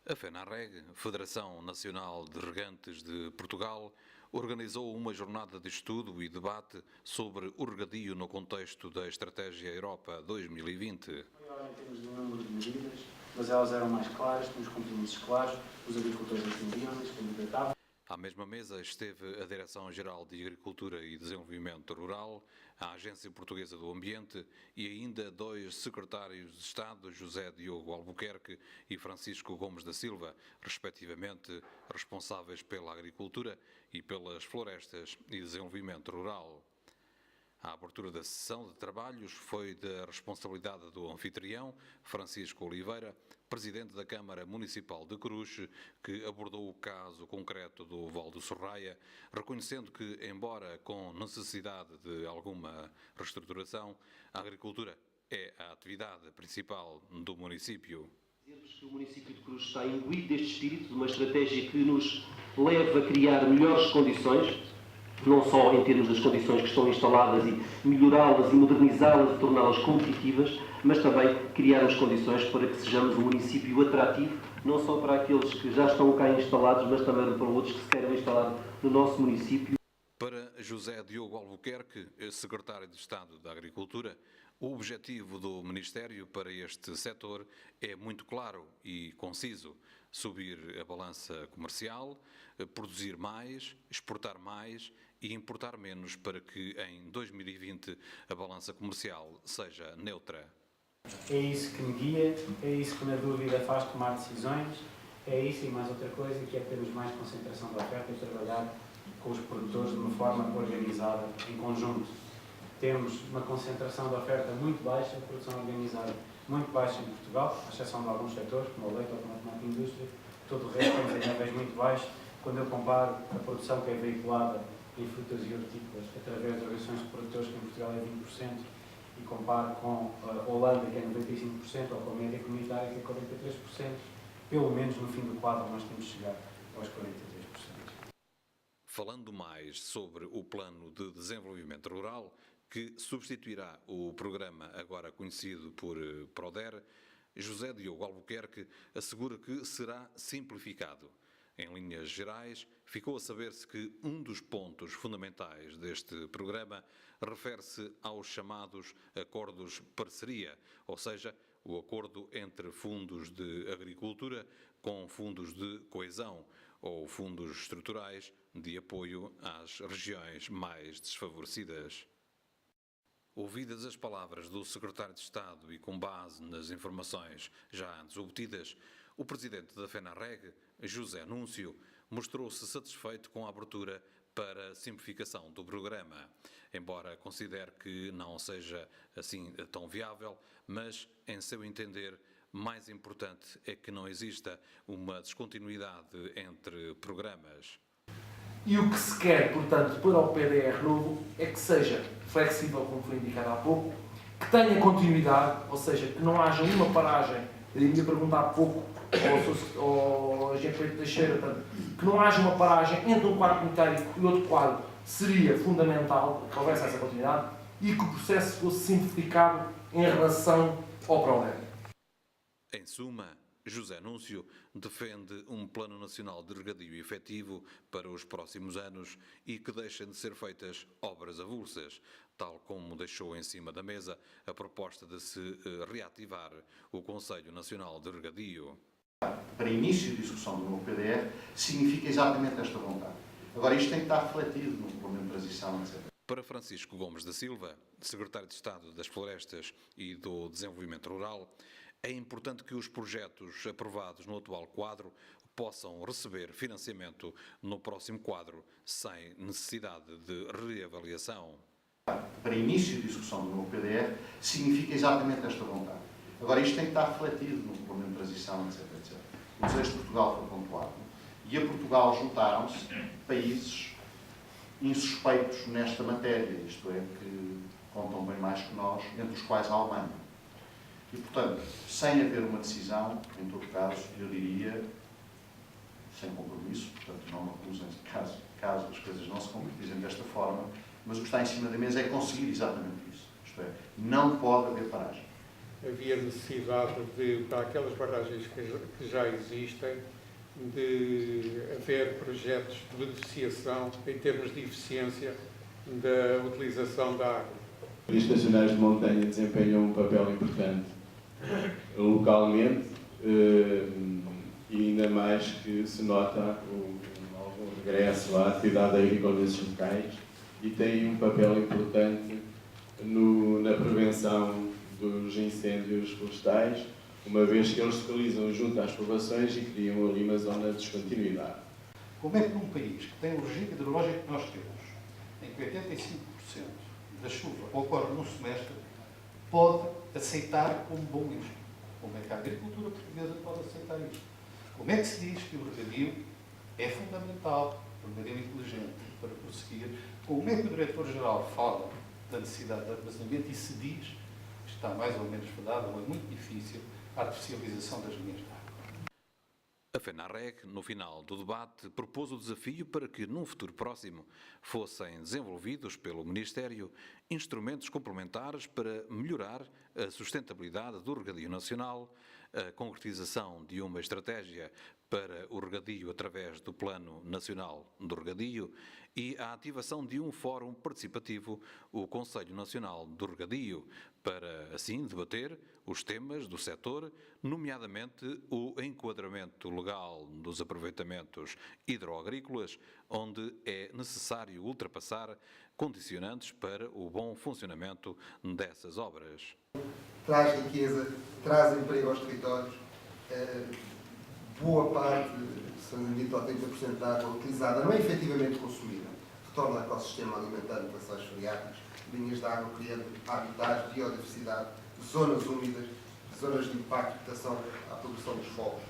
A FENARREG, Federação Nacional de Regantes de Portugal, organizou uma jornada de estudo e debate sobre o regadio no contexto da Estratégia Europa 2020. Maior em termos de número de medidas, mas elas eram mais claras, com os compromissos claros, os agricultores entendiam-nas, candidatavam. À mesma mesa esteve a Direção-Geral de Agricultura e Desenvolvimento Rural, a Agência Portuguesa do Ambiente e ainda dois secretários de Estado, José Diogo Albuquerque e Francisco Gomes da Silva, respectivamente responsáveis pela agricultura e pelas florestas e desenvolvimento rural. A abertura da sessão de trabalhos foi da responsabilidade do anfitrião, Francisco Oliveira, presidente da Câmara Municipal de Cruz, que abordou o caso concreto do Val do Sorraia, reconhecendo que, embora com necessidade de alguma reestruturação, a agricultura é a atividade principal do município. Dizer-vos que o município de Cruz está imbuído deste espírito, de uma estratégia que nos leva a criar melhores condições, não só em termos das condições que estão instaladas e melhorá-las e modernizá-las e torná-las competitivas, mas também criarmos condições para que sejamos um município atrativo, não só para aqueles que já estão cá instalados, mas também para outros que se queiram instalar no nosso município. Para José Diogo Albuquerque, secretário de Estado da Agricultura, o objetivo do Ministério para este setor é muito claro e conciso: subir a balança comercial, produzir mais, exportar mais e importar menos para que em 2020 a balança comercial seja neutra. É isso que me guia, é isso que na dúvida faz tomar decisões, é isso e mais outra coisa, que é termos mais concentração da oferta e trabalhar com os produtores de uma forma organizada, em conjunto. Temos uma concentração da oferta muito baixa, produção organizada muito baixa em Portugal, à exceção de alguns setores, como o leite ou como a tomate indústria. Todo o resto temos em níveis muito baixos. Quando eu comparo a produção que é veiculada em frutas e hortícolas através de organizações de produtores, que em Portugal é 20%, e comparo com a Holanda, que é 95%, ou com a média comunitária, que é 43%, pelo menos no fim do quadro nós temos de chegar aos 43%. Falando mais sobre o Plano de Desenvolvimento Rural, que substituirá o programa agora conhecido por PRODER, José Diogo Albuquerque assegura que será simplificado. Em linhas gerais, ficou a saber-se que um dos pontos fundamentais deste programa refere-se aos chamados acordos parceria, ou seja, o acordo entre fundos de agricultura com fundos de coesão ou fundos estruturais de apoio às regiões mais desfavorecidas. Ouvidas as palavras do secretário de Estado e com base nas informações já antes obtidas, o presidente da FENARREG, José Núncio, mostrou-se satisfeito com a abertura para a simplificação do programa, embora considere que não seja assim tão viável, mas, em seu entender, mais importante é que não exista uma descontinuidade entre programas. E o que se quer, portanto, para o PDR novo é que seja flexível, como foi indicado há pouco, que tenha continuidade, ou seja, que não haja uma paragem. Eu ia perguntar há pouco ao Engenheiro Teixeira, portanto, que não haja uma paragem entre um quadro comunitário e outro quadro seria fundamental que houvesse essa continuidade e que o processo fosse simplificado em relação ao PRODER. Em suma, José Núncio defende um Plano Nacional de Regadio efetivo para os próximos anos e que deixem de ser feitas obras avulsas, tal como deixou em cima da mesa a proposta de se reativar o Conselho Nacional de Regadio. Para início de discussão do novo PDR, significa exatamente esta vontade. Agora, isto tem que estar refletido no plano de transição, etc. Para Francisco Gomes da Silva, secretário de Estado das Florestas e do Desenvolvimento Rural, é importante que os projetos aprovados no atual quadro possam receber financiamento no próximo quadro, sem necessidade de reavaliação. Para início de discussão do novo PDR, significa exatamente esta vontade. Agora, isto tem que estar refletido no plano de transição, etc. O desejo de Portugal foi pontuado e a Portugal juntaram-se países insuspeitos nesta matéria, isto é, que contam bem mais que nós, entre os quais a Alemanha. E, portanto, sem haver uma decisão, em todo caso, eu diria, sem compromisso, portanto, não acusem caso as coisas não se concretizem desta forma, mas o que está em cima da mesa é conseguir exatamente isso. Isto é, não pode haver paragem. havia necessidade de, para aquelas barragens que já existem, de haver projetos de beneficiação em termos de eficiência da utilização da água. Os estacionários de montanha desempenham um papel importante localmente e ainda mais que se nota algum regresso à atividade agrícola nesses locais e têm um papel importante na prevenção dos incêndios florestais, uma vez que eles se localizam junto às povoações e criam ali uma zona de descontinuidade. Como é que num país que tem o regime hidrológico que nós temos, em que 85% da chuva ocorre num semestre, pode aceitar como bom isto? Como é que a agricultura portuguesa pode aceitar isto? Como é que se diz que o regadio é fundamental, de maneira inteligente, para prosseguir? Como é que o Diretor-Geral fala da necessidade de armazenamento e se diz que está mais ou menos vedada, ou é muito difícil, a artificialização das linhas de água? A FENARREG, no final do debate, propôs o desafio para que, num futuro próximo, fossem desenvolvidos pelo Ministério instrumentos complementares para melhorar a sustentabilidade do regadio nacional, a concretização de uma estratégia para o regadio através do Plano Nacional do Regadio e a ativação de um fórum participativo, o Conselho Nacional do Regadio, para assim debater os temas do setor, nomeadamente o enquadramento legal dos aproveitamentos hidroagrícolas, onde é necessário ultrapassar condicionantes para o bom funcionamento dessas obras. Traz riqueza, traz emprego aos territórios. Boa parte, se não me engano, 80% da água utilizada não é efetivamente consumida. Retorna ao ecossistema alimentando lençóis freáticos, linhas de água, criando habitats, biodiversidade, zonas úmidas, zonas de impacto, adaptação à produção dos fogos.